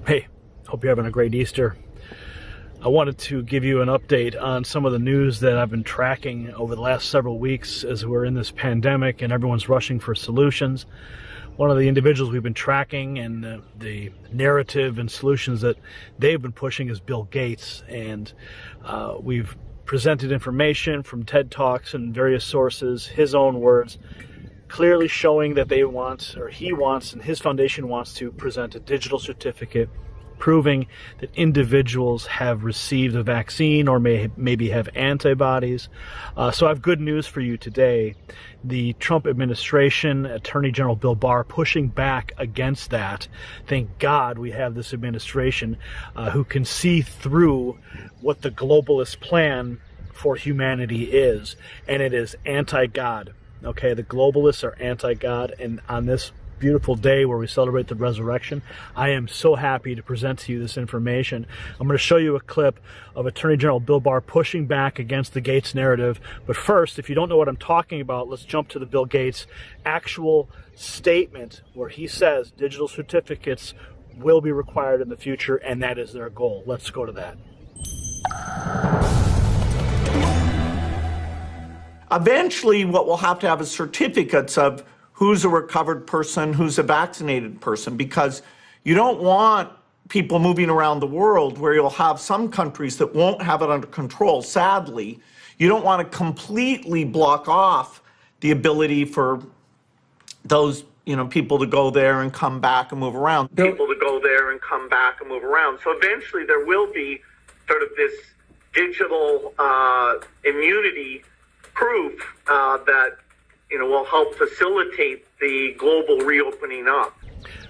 Hey, hope you're having a great Easter. I wanted to give you an update on some of the news that I've been tracking over the last several weeks as we're in this pandemic and everyone's rushing for solutions. One of the individuals we've been tracking and the narrative and solutions that they've been pushing is Bill Γκέιτς. And we've presented information from TED Talks and various sources, his own words, clearly showing that they want, or he wants, and his foundation wants to present a digital certificate proving that individuals have received a vaccine or maybe have antibodies. So I have good news for you today. The Trump administration, Attorney General Bill Barr, pushing back against that. Thank God we have this administration who can see through what the globalist plan for humanity is, and it is anti-God. Okay, the globalists are anti-God, and on this beautiful day where we celebrate the resurrection, I am so happy to present to you this information. I'm going to show you a clip of Attorney General Bill Barr pushing back against the Γκέιτς narrative. But first, if you don't know what I'm talking about, let's jump to the Bill Γκέιτς actual statement where he says digital certificates will be required in the future, and that is their goal. Let's go to that. Eventually, what we'll have to have is certificates of who's a recovered person, who's a vaccinated person, because you don't want people moving around the world where you'll have some countries that won't have it under control. Sadly, you don't want to completely block off the ability for those, people to go there and come back and move around. So eventually there will be sort of this digital immunity proof that will help facilitate the global reopening up.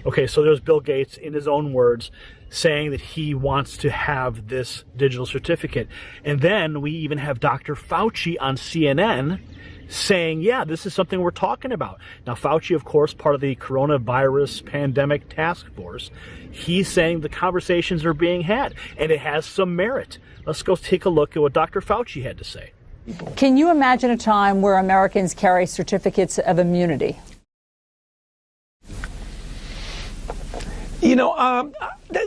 Okay, so there's Bill Γκέιτς in his own words saying that he wants to have this digital certificate. And then we even have Dr. Fauci on CNN saying, yeah, this is something we're talking about. Now, Fauci, of course, part of the coronavirus pandemic task force, he's saying the conversations are being had, and it has some merit. Let's go take a look at what Dr. Fauci had to say. Can you imagine a time where Americans carry certificates of immunity?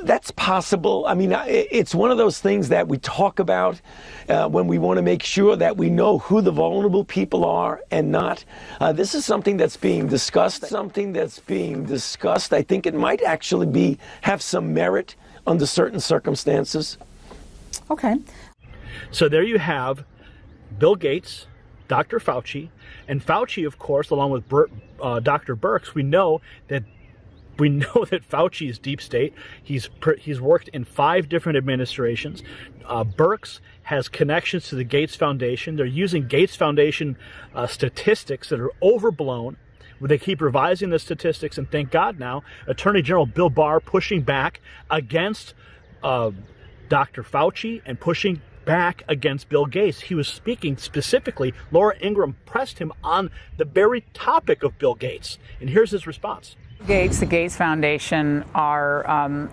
That's possible. I mean, it's one of those things that we talk about when we want to make sure that we know who the vulnerable people are and not. This is something that's being discussed. I think it might actually have some merit under certain circumstances. Okay. So there you have Bill Γκέιτς, Dr. Fauci, and Fauci, of course, along with Dr. Birx. We know that Fauci is deep state. He's worked in 5 different administrations. Birx has connections to the Γκέιτς Foundation. They're using Γκέιτς Foundation statistics that are overblown. They keep revising the statistics, and thank God now, Attorney General Bill Barr pushing back against Dr. Fauci and pushing back against Bill Γκέιτς. He was speaking specifically. Laura Ingraham pressed him on the very topic of Bill Γκέιτς, and here's his response. The Γκέιτς Foundation are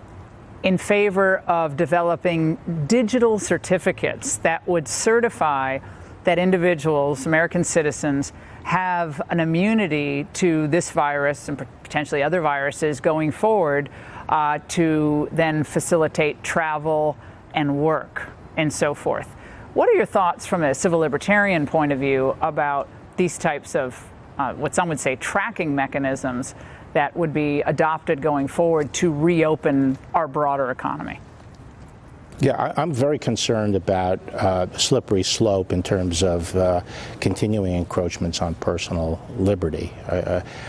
in favor of developing digital certificates that would certify that individuals, American citizens, have an immunity to this virus and potentially other viruses going forward to then facilitate travel and work and so forth. What are your thoughts from a civil libertarian point of view about these types of what some would say tracking mechanisms that would be adopted going forward to reopen our broader economy? Yeah, I'm very concerned about slippery slope in terms of continuing encroachments on personal liberty.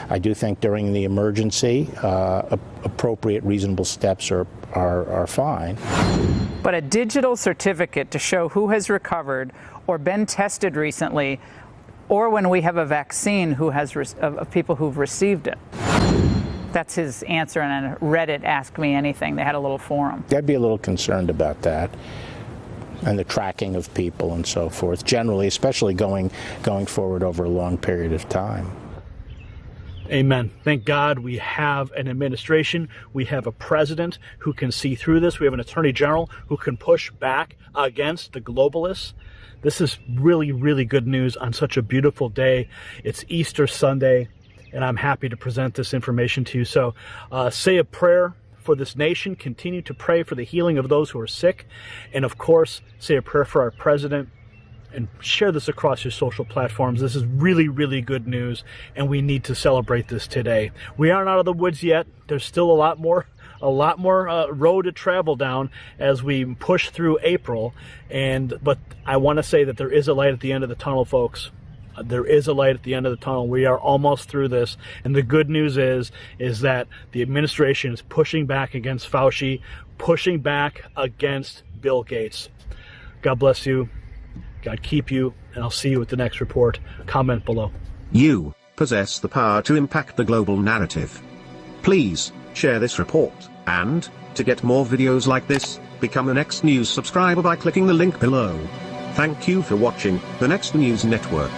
I do think during the emergency, appropriate, reasonable steps are fine. But a digital certificate to show who has recovered or been tested recently, or when we have a vaccine of people who've received it. That's his answer on Reddit, Ask Me Anything. They had a little forum. I'd be a little concerned about that and the tracking of people and so forth, generally, especially going forward over a long period of time. Amen. Thank God we have an administration. We have a president who can see through this. We have an attorney general who can push back against the globalists. This is really, really good news on such a beautiful day. It's Easter Sunday, and I'm happy to present this information to you. So say a prayer for this nation, continue to pray for the healing of those who are sick, and of course, say a prayer for our president, and share this across your social platforms. This is really, really good news, and we need to celebrate this today. We aren't out of the woods yet. There's still a lot more road to travel down as we push through April, but I want to say that there is a light at the end of the tunnel, folks. There is a light at the end of the tunnel. We are almost through this, and the good news is that the administration is pushing back against Fauci, pushing back against Bill Ggéitz. God bless you. God keep you, and I'll see you at the next report. Comment below. You possess the power to impact the global narrative. Please share this report, and to get more videos like this, become a Next News subscriber by clicking the link below. Thank you for watching the Next News Network.